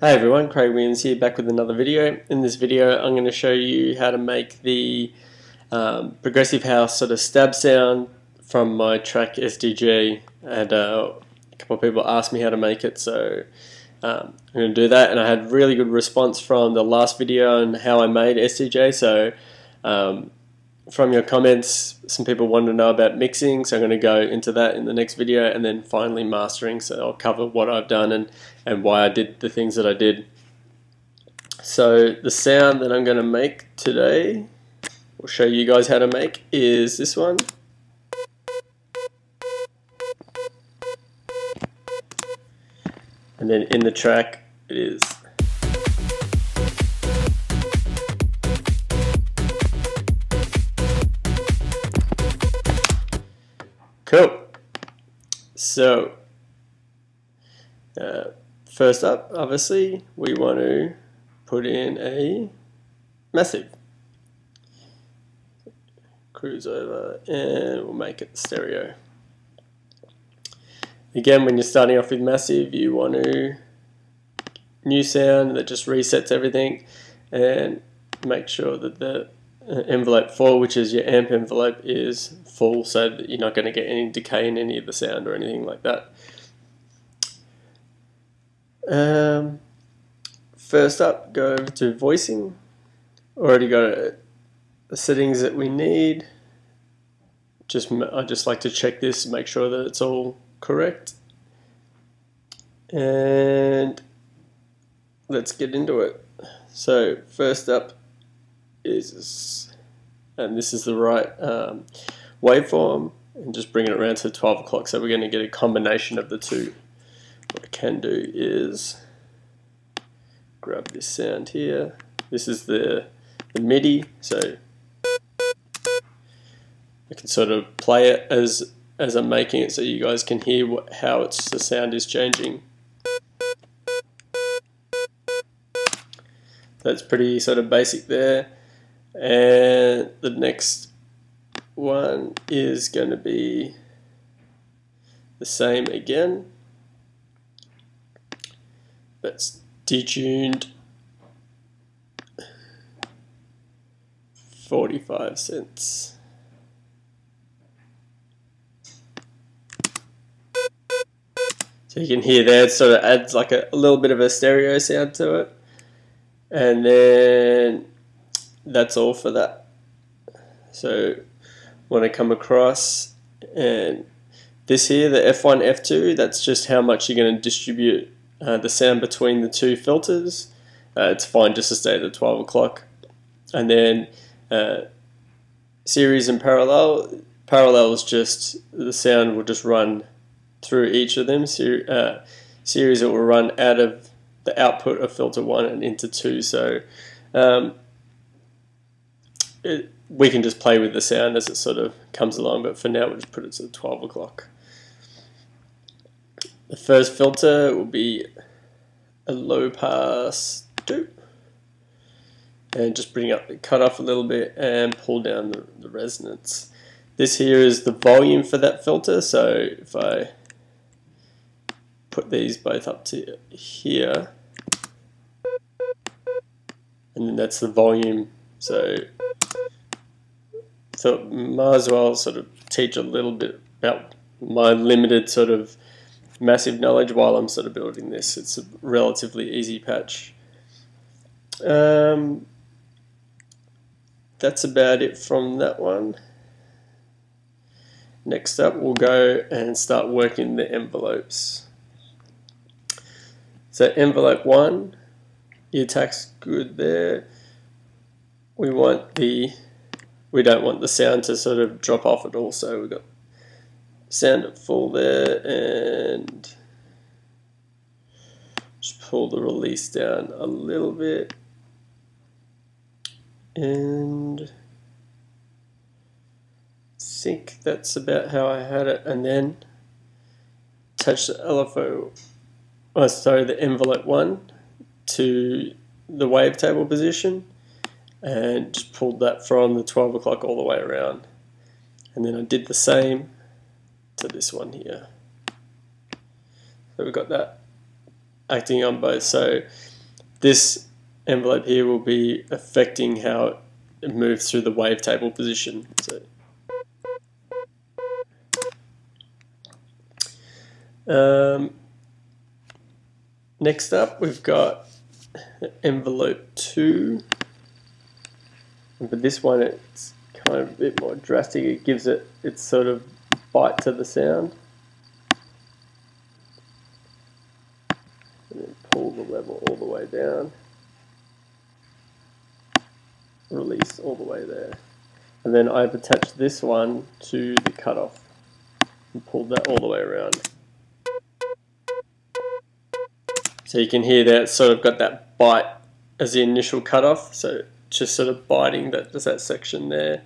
Hi everyone, Craig Williams here, back with another video. In this video I'm going to show you how to make the progressive house sort of stab sound from my track SDJ. I had a couple of people asked me how to make it, so I'm going to do that, and I had really good response from the last video on how I made SDJ. So from your comments, some people wanted to know about mixing, so I'm going to go into that in the next video, and then finally mastering, so I'll cover what I've done and why I did the things that I did. So the sound that I'm going to make today, or show you guys how to make, is this one. And then in the track it is. Cool. So first up, obviously, we want to put in a massive. Cruise over and we'll make it stereo. Again, when you're starting off with massive, you want to new sound that just resets everything, and make sure that the envelope 4, which is your amp envelope, is full, so that you're not going to get any decay in any of the sound or anything like that. First up, go over to voicing. Already got the settings that we need. I just like to check this, make sure that it's all correct, and let's get into it. So first up is, and this is the right waveform, and just bring it around to 12 o'clock, so we're going to get a combination of the two. What I can do is grab this sound here. This is the MIDI, so I can sort of play it as I'm making it, so you guys can hear how the sound is changing. That's pretty sort of basic there. And the next one is going to be the same again. That's detuned 45 cents. So you can hear there, it sort of adds like a little bit of a stereo sound to it. And then that's all for that. So when I come across, and this here, the F1, F2, that's just how much you're going to distribute the sound between the two filters. It's fine just to stay at the 12 o'clock. And then series and parallel. Parallel is just, the sound will just run through each of them. Series, it will run out of the output of filter 1 and into 2. So we can just play with the sound as it sort of comes along, but for now we'll just put it to 12 o'clock. The first filter will be a low pass 2, and just bring up the cutoff a little bit and pull down the resonance. This here is the volume for that filter, so if I put these both up to here, and then that's the volume. So might as well sort of teach a little bit about my limited sort of massive knowledge while I'm sort of building this. It's a relatively easy patch. That's about it from that one. Next up, we'll go and start working the envelopes. So envelope 1, the attack's good there. We don't want the sound to sort of drop off at all, so we've got sound at full there, and just pull the release down a little bit, and I think that's about how I had it. And then attach the the envelope 1 to the wavetable position, and just pulled that from the 12 o'clock all the way around. And then I did the same to this one here. So we've got that. acting on both. So this envelope here will be affecting how it moves through the wavetable position. So next up we've got envelope 2, and for this one it's kind of a bit more drastic. It gives it its sort of bite to the sound, and then pull the level all the way down, release all the way there, and then I've attached this one to the cutoff and pulled that all the way around. So you can hear that it's sort of got that bite as the initial cutoff, so just sort of biting that section there.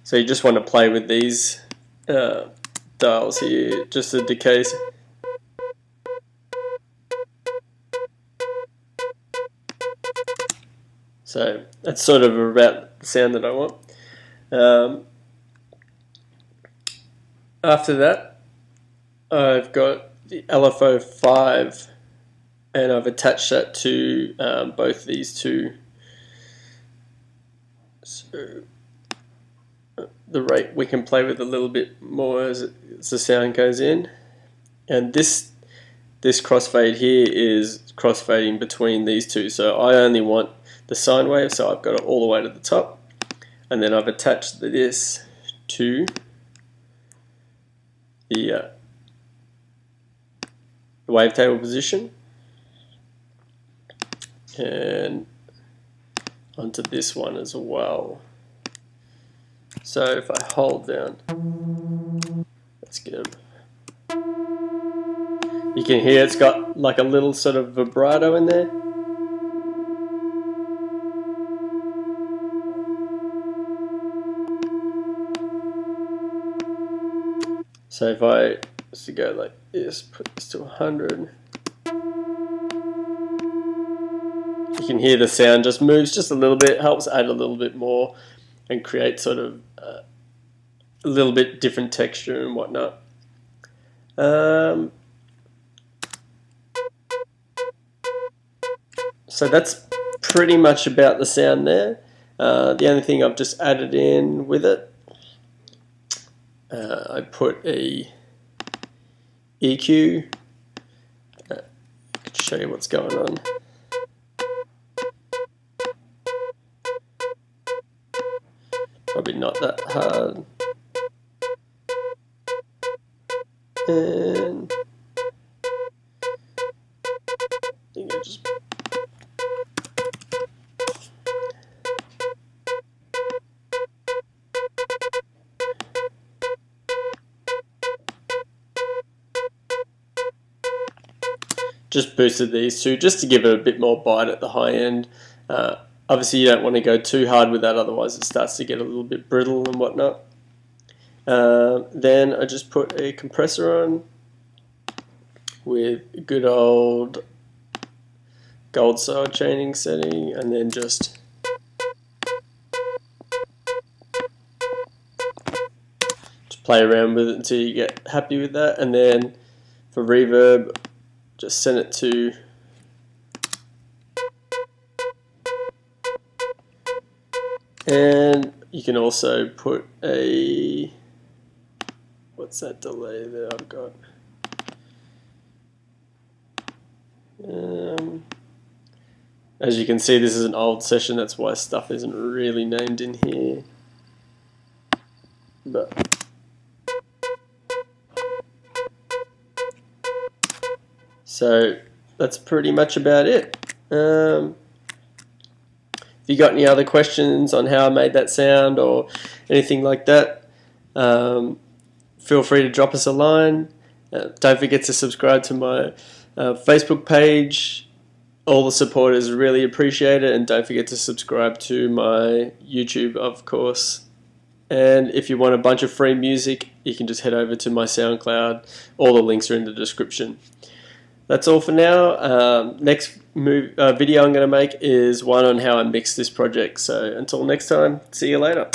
So you just want to play with these dials here, just to decay. So that's sort of about the sound that I want. After that, I've got the LFO 5, and I've attached that to both these two. So the rate we can play with a little bit more as the sound goes in, and this crossfade here is crossfading between these two. So I only want the sine wave, so I've got it all the way to the top, and then I've attached this to the wavetable position, and onto this one as well. So if I hold down, that's good. You can hear it's got like a little sort of vibrato in there. So if I was to go like this, put this to 100, you can hear the sound just moves just a little bit, helps add a little bit more and create sort of a little bit different texture and whatnot. So that's pretty much about the sound there. The only thing I've just added in with it, I put a EQ. I can show you what's going on. Probably not that hard. And I think I just boosted these two just to give it a bit more bite at the high end. Obviously you don't want to go too hard with that, otherwise it starts to get a little bit brittle and whatnot. Then I just put a compressor on with a good old gold side chaining setting, and then just play around with it until you get happy with that. And then for reverb, just send it to and you can also put a, what's that delay that I've got? As you can see, this is an old session, that's why stuff isn't really named in here. But so that's pretty much about it. If you got any other questions on how I made that sound or anything like that, feel free to drop us a line. Don't forget to subscribe to my Facebook page. All the support is really appreciated, and don't forget to subscribe to my YouTube, of course. And if you want a bunch of free music, you can just head over to my SoundCloud. All the links are in the description. That's all for now. Next video I'm going to make is one on how I mix this project. So until next time, see you later.